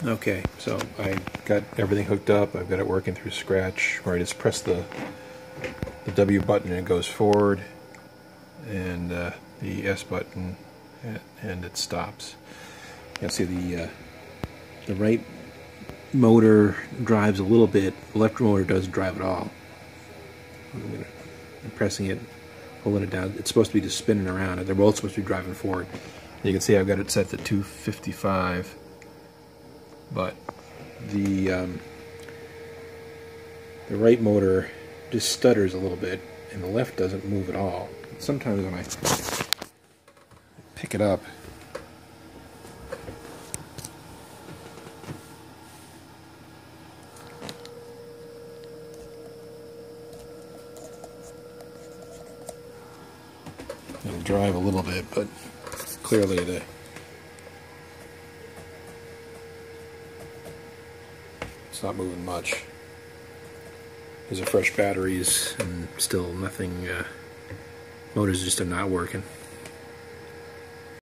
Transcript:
Okay, so I got everything hooked up. I've got it working through Scratch, where I just press the W button and it goes forward, and the S button and it stops. You can see the right motor drives a little bit, the left motor doesn't drive at all. I'm pressing it, holding it down. It's supposed to be just spinning around, and they're both supposed to be driving forward. You can see I've got it set to 255, but the right motor just stutters a little bit, and the left doesn't move at all. Sometimes when I pick it up, it'll drive a little bit, but clearly it's not moving much. These are fresh batteries and still nothing, motors just are not working.